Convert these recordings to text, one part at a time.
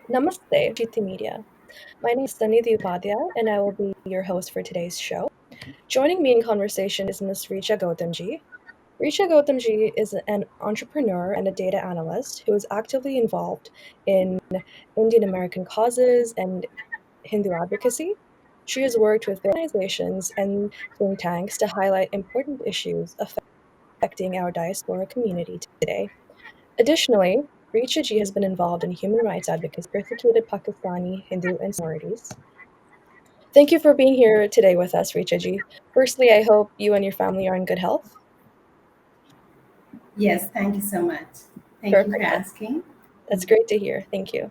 Namaste, GT Media. My name is Sanidhi Upadhyay, and I will be your host for today's show. Joining me in conversation is Ms. Richa Gautamji. Richa Gautamji is an entrepreneur and a data analyst who is actively involved in Indian American causes and Hindu advocacy. She has worked with organizations and think tanks to highlight important issues affecting our diaspora community today. Additionally, Richa Ji has been involved in human rights advocacy for persecuted Pakistani Hindu and minorities. Thank you for being here today with us, Richa Ji. Firstly, I hope you and your family are in good health. Yes, thank you so much. Thank you for Perfect. asking. That's great to hear. Thank you.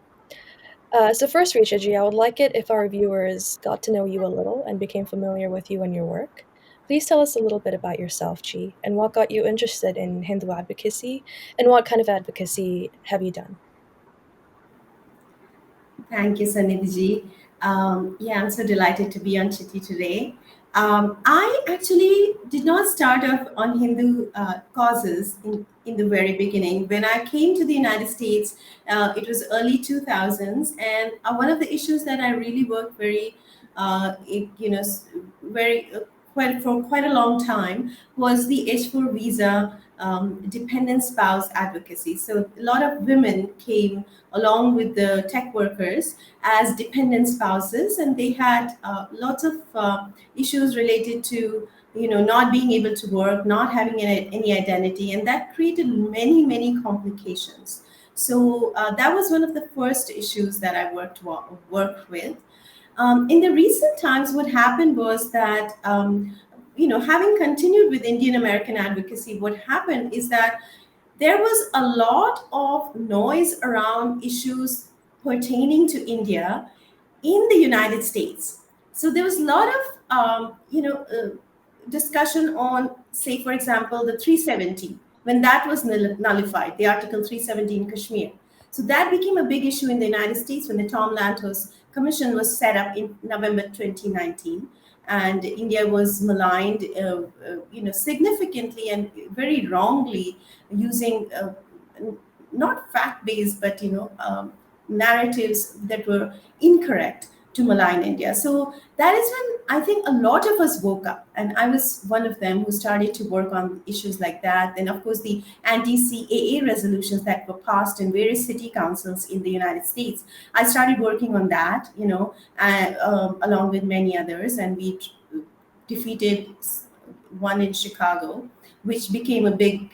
So first, Richa Ji, I would like it if our viewers got to know you a little and became familiar with you and your work. Please tell us a little bit about yourself, Ji, and what got you interested in Hindu advocacy, and what kind of advocacy have you done? Thank you, Sanidhi. Yeah, I'm so delighted to be on Chitti today. I actually did not start off on Hindu causes in the very beginning. When I came to the United States, it was early 2000s, and one of the issues that I really worked very, very quite for quite a long time was the H4 visa dependent spouse advocacy. So a lot of women came along with the tech workers as dependent spouses, and they had lots of issues related to not being able to work, not having any identity, and that created many complications. So that was one of the first issues that I worked with. In the recent times, what happened was that having continued with Indian American advocacy, what happened is that there was a lot of noise around issues pertaining to India in the United States. So there was a lot of discussion on, say, for example, the 370 when that was nullified, the Article 370 in Kashmir. So that became a big issue in the United States when the Tom Lantos Commission was set up in November 2019, and India was maligned, significantly and very wrongly using not fact-based, but narratives that were incorrect to malign India. So that is when I think a lot of us woke up, and I was one of them who started to work on issues like that. Then, of course, the anti-CAA resolutions that were passed in various city councils in the United States. I started working on that, along with many others, and we defeated one in Chicago, which became a big,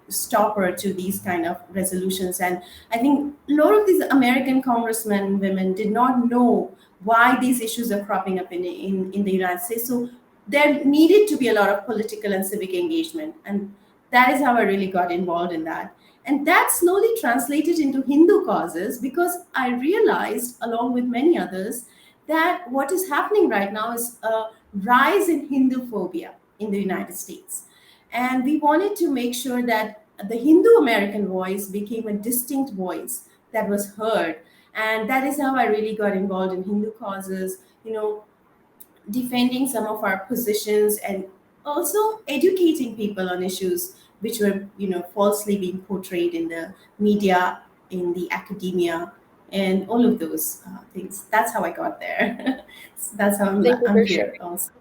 stopper to these kind of resolutions. And I think a lot of these American congressmen and women did not know why these issues are cropping up in the United States. So there needed to be a lot of political and civic engagement. And that is how I really got involved in that. And that slowly translated into Hindu causes because I realized, along with many others, that what is happening right now is a rise in Hindu phobia in the United States. And we wanted to make sure that the Hindu American voice became a distinct voice that was heard. And that is how I really got involved in Hindu causes, defending some of our positions and also educating people on issues which were, falsely being portrayed in the media, in the academia, and all of those things. That's how I got there. So that's how Thank you I'm for here sharing. also.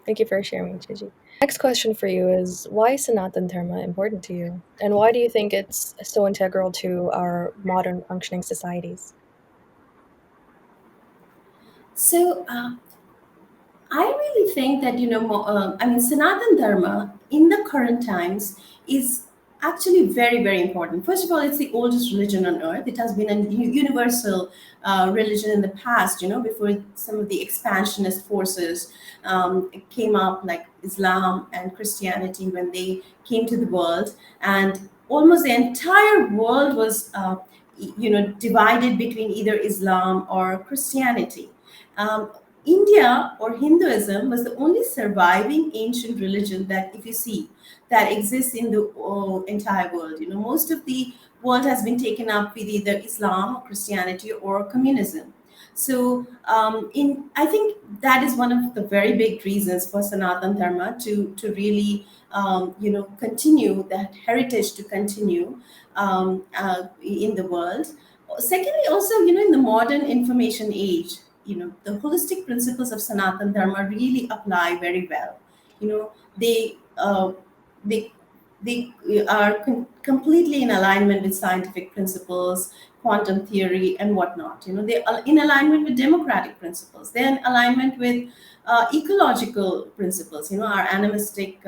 Thank you for sharing, Richa Ji. Next question for you is, why is Sanatana Dharma important to you? And why do you think it's so integral to our modern functioning societies? So I really think that Sanatan Dharma in the current times is actually very important. First of all, it's the oldest religion on earth. It has been a universal religion in the past. Before some of the expansionist forces came up, like Islam and Christianity, when they came to the world, and almost the entire world was, divided between either Islam or Christianity. Um, India or Hinduism was the only surviving ancient religion that, if you see, that exists in the entire world. Most of the world has been taken up with either Islam or Christianity or communism. So, in I think that is one of the very big reasons for Sanatan Dharma to really, continue that heritage to continue in the world. Secondly, also, in the modern information age, the holistic principles of Sanatan Dharma really apply very well. You know, they they are completely in alignment with scientific principles, quantum theory, and whatnot. They are in alignment with democratic principles. They're in alignment with ecological principles. Our animistic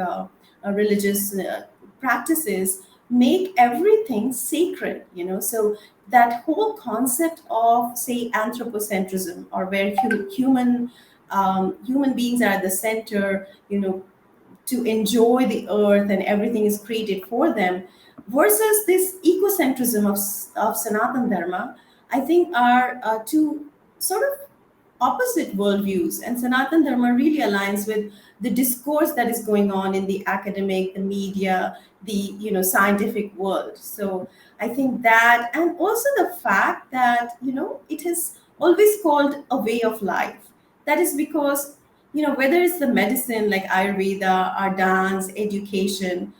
religious practices make everything sacred. So that whole concept of, say, anthropocentrism, or where human beings are at the center, to enjoy the earth and everything is created for them, versus this ecocentrism of Sanatan Dharma, I think are two sort of opposite worldviews. And Sanatan Dharma really aligns with the discourse that is going on in the academic, the media, the scientific world. So I think that, and also the fact that it is always called a way of life. That is because whether it's the medicine like Ayurveda, or dance, education,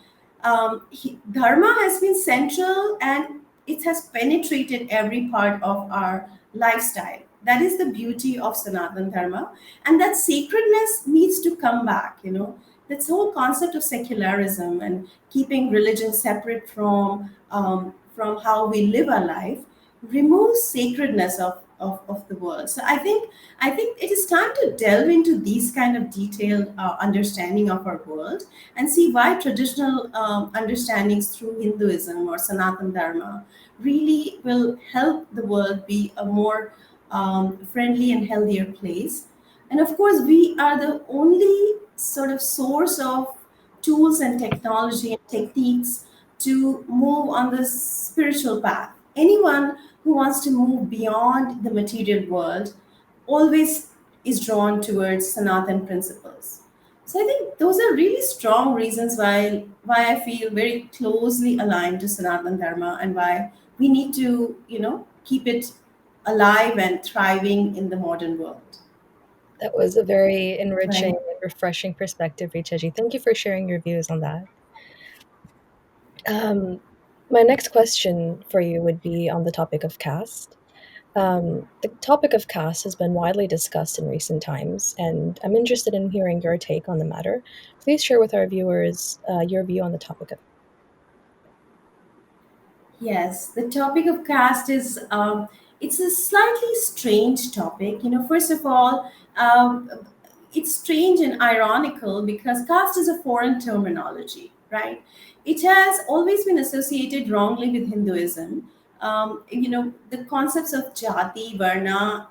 Dharma has been central, and it has penetrated every part of our lifestyle. That is the beauty of Sanatan Dharma. And that sacredness needs to come back. This whole concept of secularism and keeping religion separate from how we live our life removes sacredness of the world. So I think it is time to delve into these kind of detailed understanding of our world, and see why traditional understandings through Hinduism or Sanatan Dharma really will help the world be a more friendly and healthier place. And of course, we are the only sort of source of tools and technology and techniques to move on the spiritual path. Anyone who wants to move beyond the material world always is drawn towards Sanatan principles. So I think those are really strong reasons why I feel very closely aligned to Sanatan Dharma, and why we need to keep it alive and thriving in the modern world. That was a very enriching Right. and refreshing perspective, Richaji. Thank you for sharing your views on that. Um, my next question for you would be on the topic of caste. The topic of caste has been widely discussed in recent times, and I'm interested in hearing your take on the matter. Please share with our viewers your view on the topic of. Yes, the topic of caste is it's a slightly strange topic. First of all, it's strange and ironical because caste is a foreign terminology, right? It has always been associated wrongly with Hinduism. The concepts of jati, varna,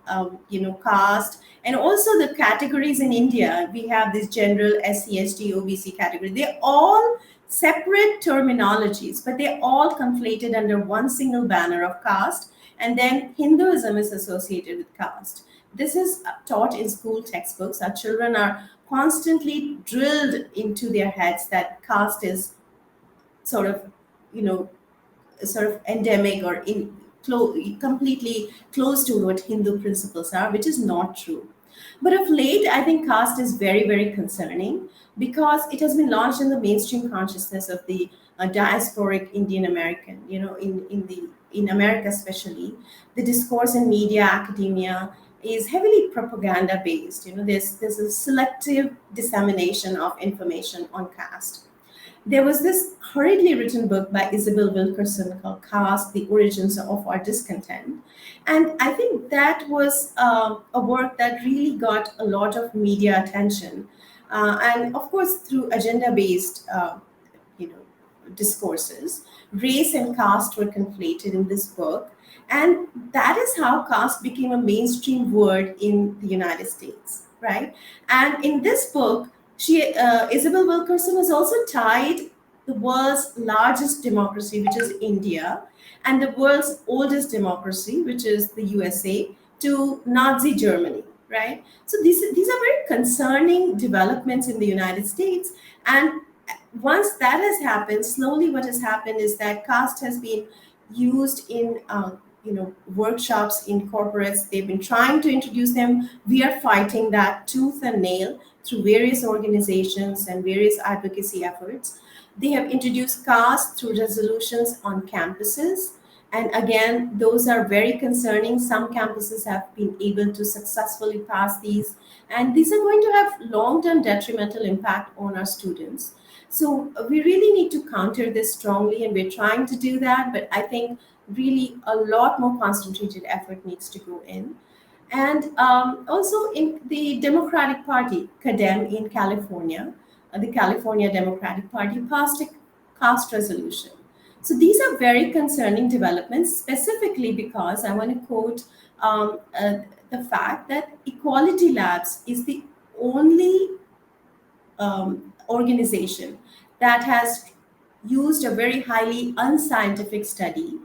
caste, and also the categories in India. We have this general SC, ST, OBC category. They're all separate terminologies, but they're all conflated under one single banner of caste. And then Hinduism is associated with caste. This is taught in school textbooks. Our children are constantly drilled into their heads that caste is sort of, you know, sort of endemic or completely close to what Hindu principles are, which is not true. But of late, I think caste is very, very concerning because it has been launched in the mainstream consciousness of the diasporic Indian American. In America especially, the discourse in media, academia is heavily propaganda based. There's a selective dissemination of information on caste. There was this hurriedly written book by Isabel Wilkerson called Caste, The Origins of Our Discontent. And I think that was a work that really got a lot of media attention. And of course, through agenda based you know, discourses, race and caste were conflated in this book. And that is how caste became a mainstream word in the United States, right? And in this book, Isabel Wilkerson has also tied the world's largest democracy, which is India, and the world's oldest democracy, which is the USA, to Nazi Germany, right? So these are very concerning developments in the United States. And once that has happened, slowly what has happened is that caste has been used in workshops in corporates. They've been trying to introduce them. We are fighting that tooth and nail through various organizations and various advocacy efforts. They have introduced caste through resolutions on campuses, And again, those are very concerning. Some campuses have been able to successfully pass these, and these are going to have long term detrimental impact on our students. So we really need to counter this strongly, and we're trying to do that. But I think really a lot more concentrated effort needs to go in. And also in the Democratic Party, CADEM in California, the California Democratic Party passed a caste resolution. So these are very concerning developments, specifically because I want to quote the fact that Equality Labs is the only organization that has used a very highly unscientific study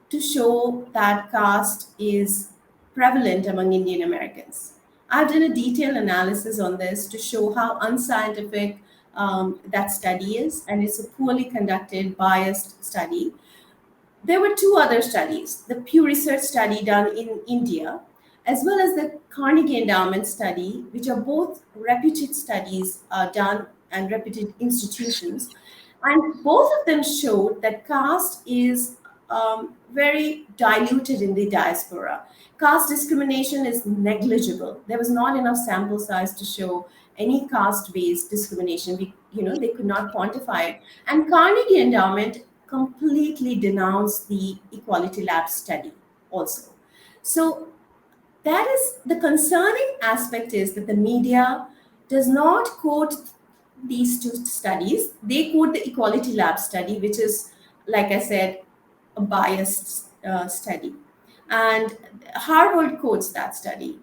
to show that caste is prevalent among Indian Americans. I've done a detailed analysis on this to show how unscientific that study is, and it's a poorly conducted, biased study. There were two other studies, the Pew Research study done in India, as well as the Carnegie Endowment study, which are both reputed studies done and reputed institutions. And both of them showed that caste is very diluted in the diaspora. Caste discrimination is negligible. There was not enough sample size to show any caste-based discrimination. They could not quantify it. And Carnegie Endowment completely denounced the Equality Lab study also. So that is the concerning aspect, is that the media does not quote these two studies. They quote the Equality Lab study, which is, like I said, a biased study. And Harvard quotes that study.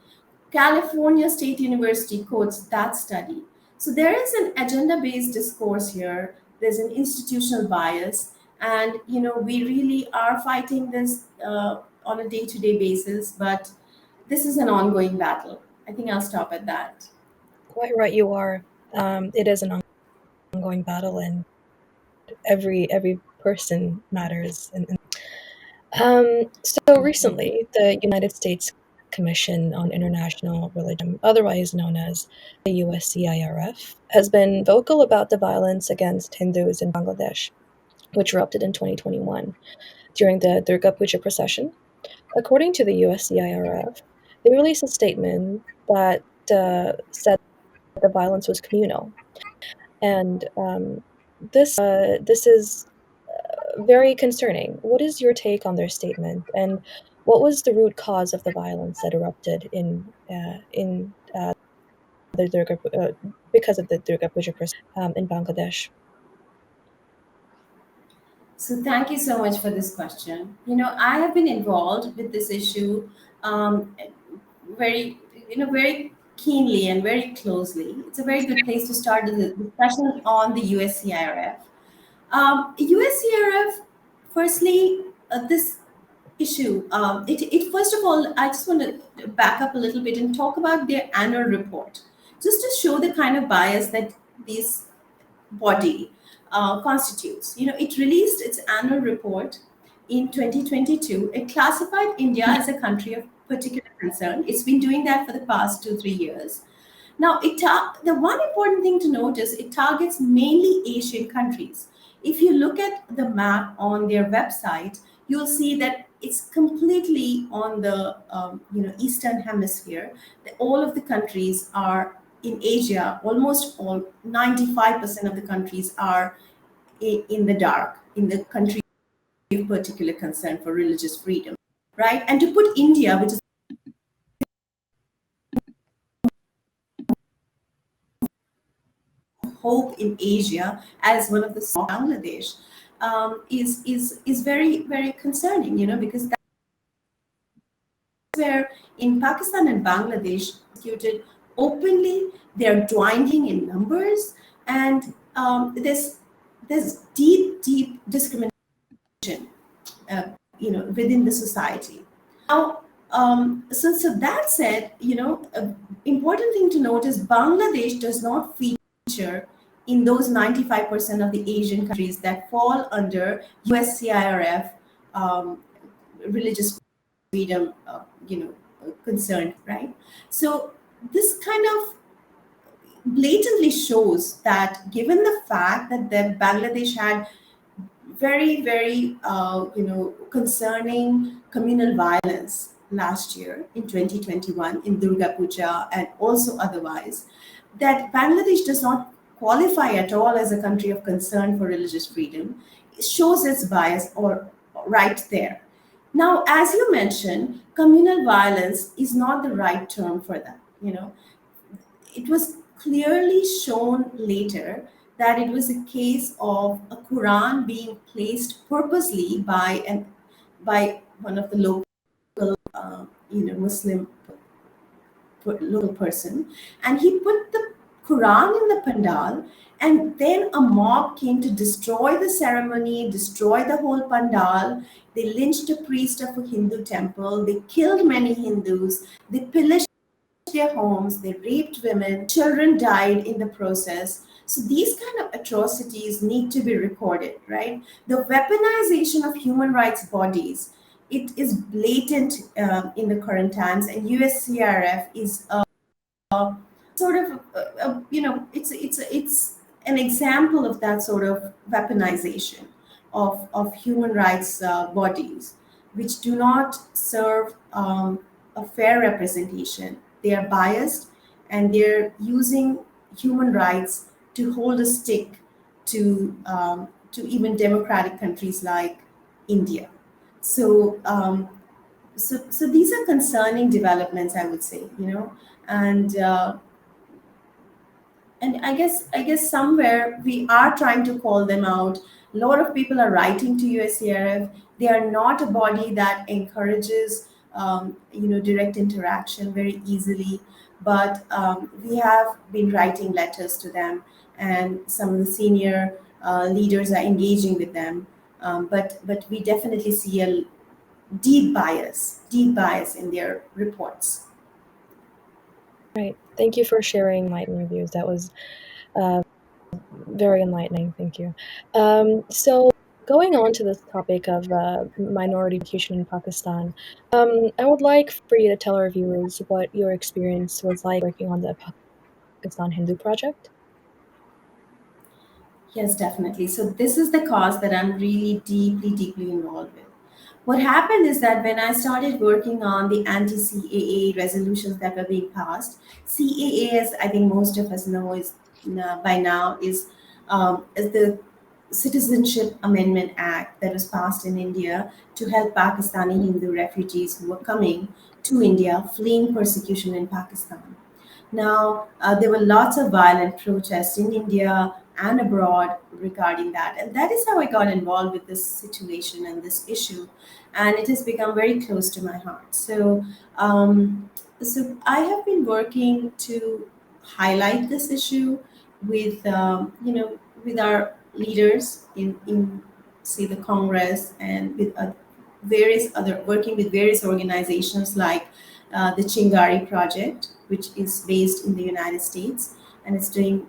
California State University quotes that study. So there is an agenda-based discourse here. There's an institutional bias, and we really are fighting this on a day-to-day basis. But this is an ongoing battle. I think I'll stop at that. Quite right, you are. It is an ongoing battle, and every person matters. So recently, the United States Commission on International Religion, otherwise known as the USCIRF, has been vocal about the violence against Hindus in Bangladesh, which erupted in 2021 during the Durga Puja procession. According to the USCIRF, they released a statement that said the violence was communal, and this is very concerning. What is your take on their statement, and what was the root cause of the violence that erupted in the because of the Durga Puja in Bangladesh? So thank you so much for this question. I have been involved with this issue very, very keenly and very closely. It's a very good place to start the discussion on the USCIRF. USCRF, firstly, this issue, it first of all, I just want to back up a little bit and talk about their annual report, just to show the kind of bias that this body constitutes. It released its annual report in 2022. It classified India as a country of particular concern. It's been doing that for the past 2-3 years. Now, the one important thing to note is it targets mainly Asian countries. If you look at the map on their website, you'll see that it's completely on the Eastern Hemisphere. All of the countries are in Asia. Almost all 95% of the countries are in the dark, in the country of particular concern for religious freedom, right? And to put India, which is hope in Asia, as one of the small Bangladesh, is very, very concerning, because that's where in Pakistan and Bangladesh executed openly. They're dwindling in numbers, and there's deep discrimination, within the society. Now, so that said, important thing to note is Bangladesh does not feature in those 95% of the Asian countries that fall under USCIRF religious freedom, concern, right? So this kind of blatantly shows that, given the fact that Bangladesh had very, very, concerning communal violence last year in 2021 in Durga Puja and also otherwise, that Bangladesh does not qualify at all as a country of concern for religious freedom. It shows its bias or right there. Now, as you mentioned, communal violence is not the right term for that. It was clearly shown later that it was a case of a Quran being placed purposely by one of the local Muslim local person, and he put the Quran in the pandal, and then a mob came to destroy the ceremony, destroy the whole pandal. They lynched a priest of a Hindu temple, they killed many Hindus, they pillaged their homes, they raped women, children died in the process. So these kind of atrocities need to be recorded, right? The weaponization of human rights bodies, it is blatant in the current times, and USCRF is sort of it's an example of that sort of weaponization of human rights bodies, which do not serve a fair representation. They are biased, and they're using human rights to hold a stick to even democratic countries like India. So so these are concerning developments, I would say, and I guess somewhere we are trying to call them out. A lot of people are writing to USCRF. They are not a body that encourages direct interaction very easily, but we have been writing letters to them, and some of the senior leaders are engaging with them. But we definitely see a deep bias in their reports. Right. Thank you for sharing enlightening views. That was very enlightening. Thank you. So going on to this topic of minority persecution in Pakistan, I would like for you to tell our viewers what your experience was like working on the Pakistan Hindu project. Yes, definitely. So this is the cause that I'm really deeply involved with. What happened is that when I started working on the anti-CAA resolutions that were being passed, CAA, as I think most of us know, is by now is the Citizenship Amendment Act that was passed in India to help Pakistani Hindu refugees who were coming to India, fleeing persecution in Pakistan. Now, there were lots of violent protests in India and abroad regarding that. And that is how I got involved with this situation and this issue. And it has become very close to my heart. So I have been working to highlight this issue with, with our leaders in say, the Congress, and with working with various organizations like the Chingari Project, which is based in the United States, and it's doing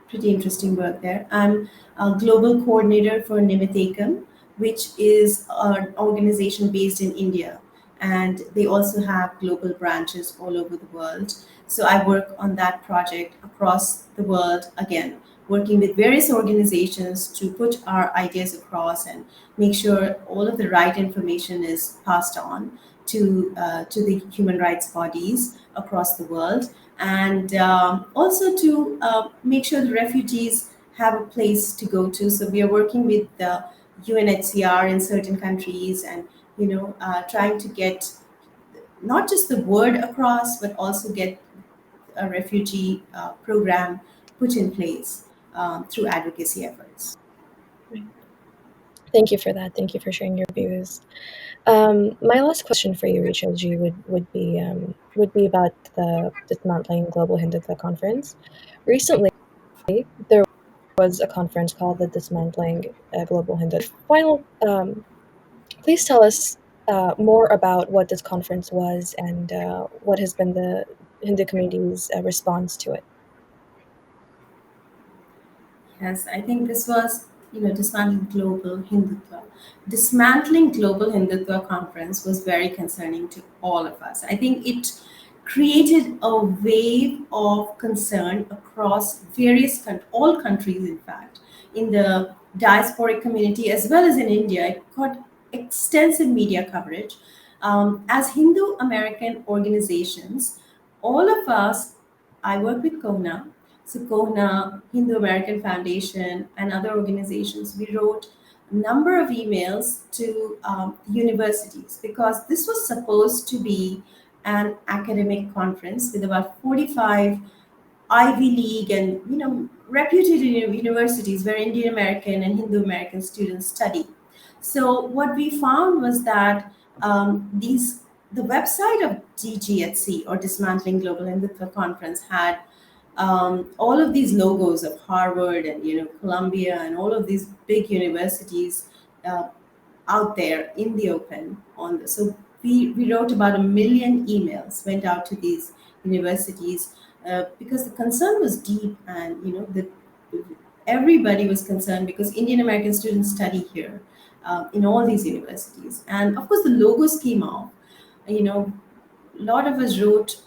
pretty interesting work there. I'm a global coordinator for Nimitekam, which is an organization based in India, and they also have global branches all over the world. So I work on that project across the world, again, working with various organizations to put our ideas across and make sure all of the right information is passed on to the human rights bodies across the world, and also to make sure the refugees have a place to go to. So we are working with the UNHCR in certain countries, and trying to get not just the word across, but also get a refugee program put in place through advocacy efforts. Right. Thank you for that. Thank you for sharing your views. My last question for you, Richa G, would be about the Dismantling Global Hindutva Conference. Recently, there was a conference called the Dismantling Global Hindutva. Please tell us more about what this conference was and what has been the Hindu community's response to it. Yes, I think this was, dismantling global Hindutva. Dismantling global Hindutva conference was very concerning to all of us. I think it created a wave of concern across all countries, in fact, in the diasporic community as well as in India. It got extensive media coverage. As Hindu American organizations, all of us, I work with KOHNA, so KOHNA, Hindu American Foundation, and other organizations, we wrote a number of emails to universities because this was supposed to be an academic conference with about 45 Ivy League and reputed universities where Indian American and Hindu American students study. So what we found was that these the website of DGHC, or Dismantling Global Hindutva Conference, had all of these logos of Harvard and Columbia and all of these big universities uh, out there in the open on this. So we wrote about 1 million emails went out to these universities because the concern was deep, and everybody was concerned because Indian American students study here in all these universities, and of course the logos came off. A lot of us wrote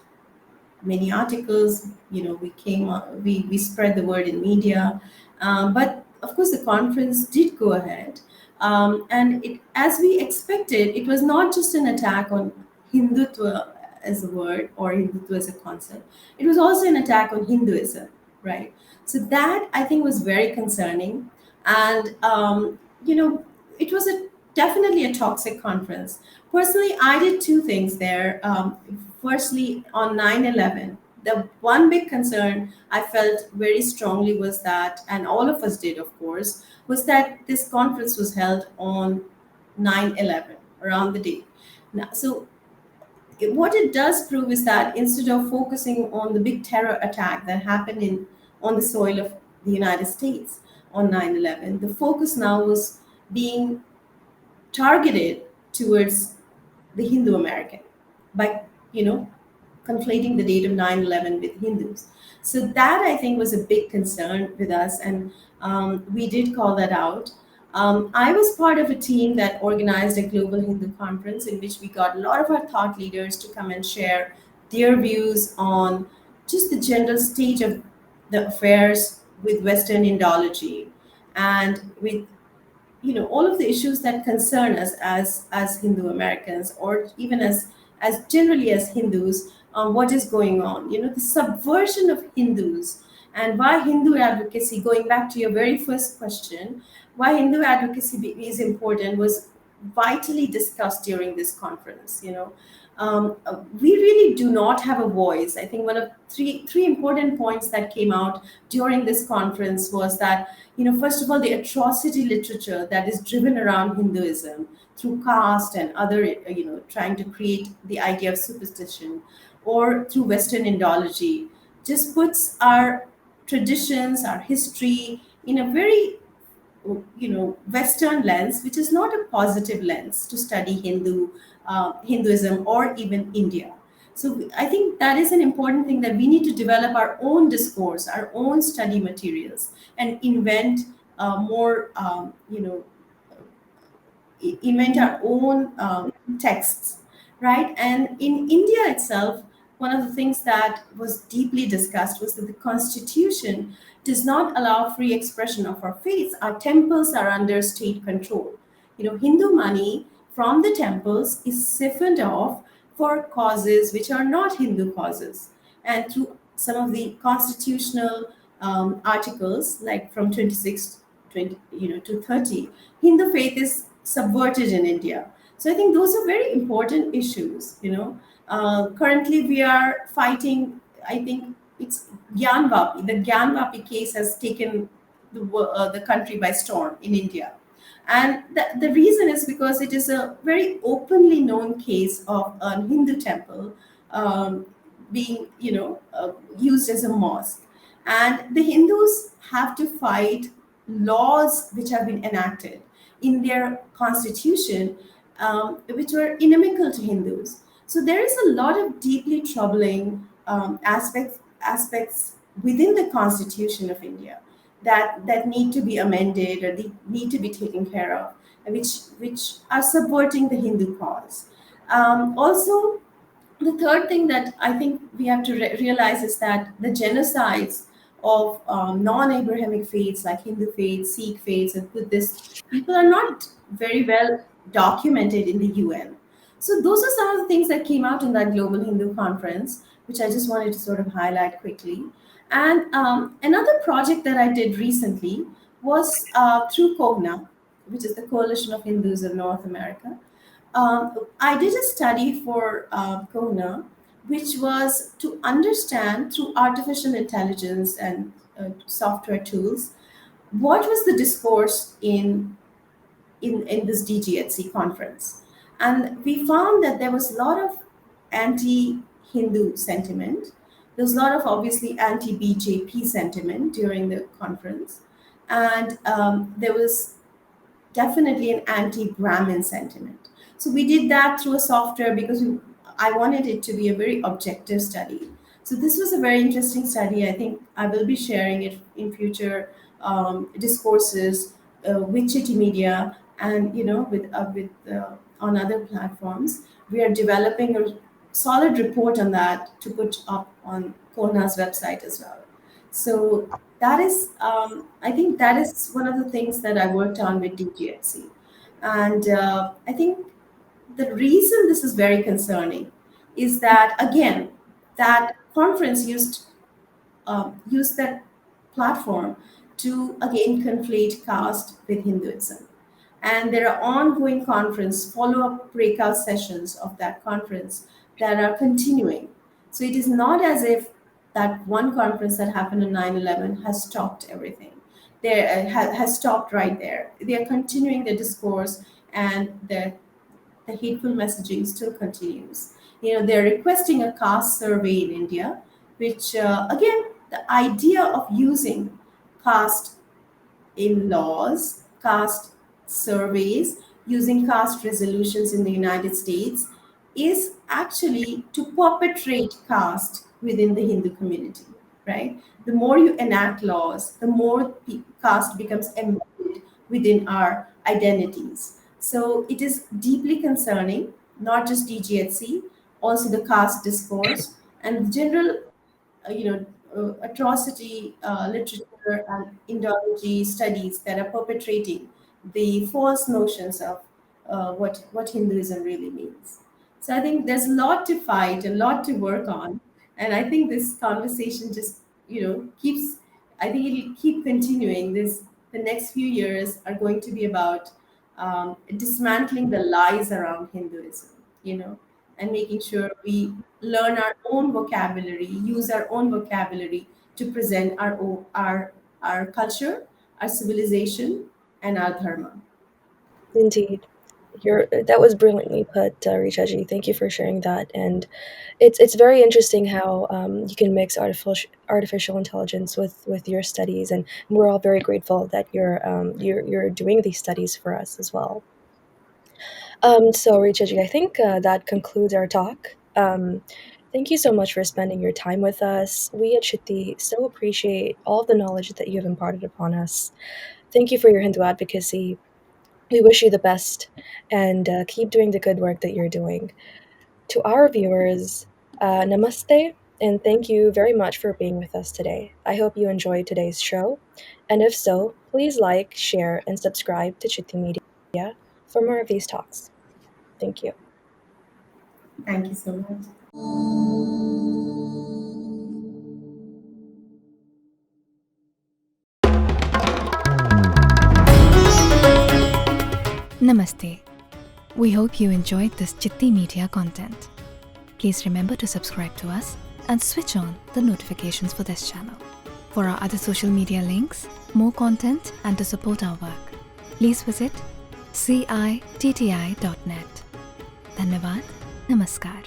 many articles. We spread the word in media, but of course the conference did go ahead, and as we expected, it was not just an attack on Hindutva as a word or Hindutva as a concept. It was also an attack on Hinduism, right? So that, I think, was very concerning, and it was definitely a toxic conference. Personally, I did two things there. Firstly, on 9/11, the one big concern I felt very strongly was that, and all of us did, of course, was that this conference was held on 9/11, around the day. Now, so what it does prove is that instead of focusing on the big terror attack that happened on the soil of the United States on 9/11, the focus now was being targeted towards the Hindu American by, conflating the date of 9/11 with Hindus. So that, I think, was a big concern with us, and we did call that out. I was part of a team that organized a global Hindu conference in which we got a lot of our thought leaders to come and share their views on just the general state of the affairs with Western Indology and with all of the issues that concern us as Hindu Americans, or even as generally as Hindus, what is going on, the subversion of Hindus, and why Hindu advocacy, going back to your very first question, why Hindu advocacy is important, was vitally discussed during this conference. We really do not have a voice. I think one of three important points that came out during this conference was that, first of all, the atrocity literature that is driven around Hinduism through caste and other, trying to create the idea of superstition, or through Western Indology, just puts our traditions, our history in a very Western lens, which is not a positive lens to study Hinduism or even India. So I think that is an important thing, that we need to develop our own discourse, our own study materials, and invent more invent our own texts, right? And in India itself, one of the things that was deeply discussed was that the constitution does not allow free expression of our faiths. Our temples are under state control. Hindu money from the temples is siphoned off for causes which are not Hindu causes. And through some of the constitutional articles, like from 26 20, to 30, Hindu faith is subverted in India. So I think those are very important issues. Currently we are fighting. I think it's Gyanvapi. The Gyanvapi case has taken the country by storm in India, and the reason is because it is a very openly known case of a Hindu temple being, used as a mosque, and the Hindus have to fight laws which have been enacted in their constitution, which were inimical to Hindus. So there is a lot of deeply troubling aspects within the constitution of India that need to be amended, or they need to be taken care of, and which are subverting the Hindu cause. Also, the third thing that I think we have to realize is that the genocides of non-Abrahamic faiths like Hindu faith, Sikh faiths, and Buddhist people are not very well documented in the UN. So those are some of the things that came out in that Global Hindu Conference, which I just wanted to sort of highlight quickly. And another project that I did recently was through COHNA, which is the Coalition of Hindus of North America. I did a study for COHNA, which was to understand through artificial intelligence and software tools what was the discourse in this DGHC conference. And we found that there was a lot of anti Hindu sentiment. There was a lot of obviously anti BJP sentiment during the conference. And there was definitely an anti-Brahmin sentiment. So we did that through a software because I wanted it to be a very objective study. So this was a very interesting study. I think I will be sharing it in future discourses with Chitty Media and with on other platforms. We are developing a solid report on that to put up on Kona's website as well. So that is, I think that is one of the things that I worked on with DGHC. And I think the reason this is very concerning is that, again, that conference used that platform to, again, conflate caste with Hinduism. And there are ongoing conference, follow-up breakout sessions of that conference that are continuing. So it is not as if that one conference that happened on 9/11 has stopped everything. There has stopped right there. They are continuing the discourse, and the hateful messaging still continues. They're requesting a caste survey in India, which again, the idea of using caste in laws, caste surveys, using caste resolutions in the United States is actually to perpetrate caste within the Hindu community, right? The more you enact laws, the more caste becomes embedded within our identities. So it is deeply concerning, not just DGHC, also the caste discourse and the general atrocity literature and Indology studies that are perpetrating the false notions of what Hinduism really means. So I think there's a lot to fight, a lot to work on, and I think this conversation just keeps. I think it'll keep continuing. The next few years are going to be about dismantling the lies around Hinduism. And making sure we learn our own vocabulary, use our own vocabulary to present our culture, our civilization, and our dharma. Indeed. That was brilliantly put, Richa ji. Thank you for sharing that. And it's very interesting how you can mix artificial intelligence with your studies, and we're all very grateful that you're doing these studies for us as well. So Richa ji, I think that concludes our talk. Thank you so much for spending your time with us. We at Chitti so appreciate all the knowledge that you have imparted upon us. Thank you for your Hindu advocacy. We wish you the best, and keep doing the good work that you're doing. To our viewers, namaste, and thank you very much for being with us today. I hope you enjoyed today's show, and if so, please like, share, and subscribe to Chitti Media for more of these talks. Thank you. Thank you so much. Namaste. We hope you enjoyed this Chitti Media content. Please remember to subscribe to us and switch on the notifications for this channel. For our other social media links, more content, and to support our work, please visit citti.net. Dhanyavad. Namaskar.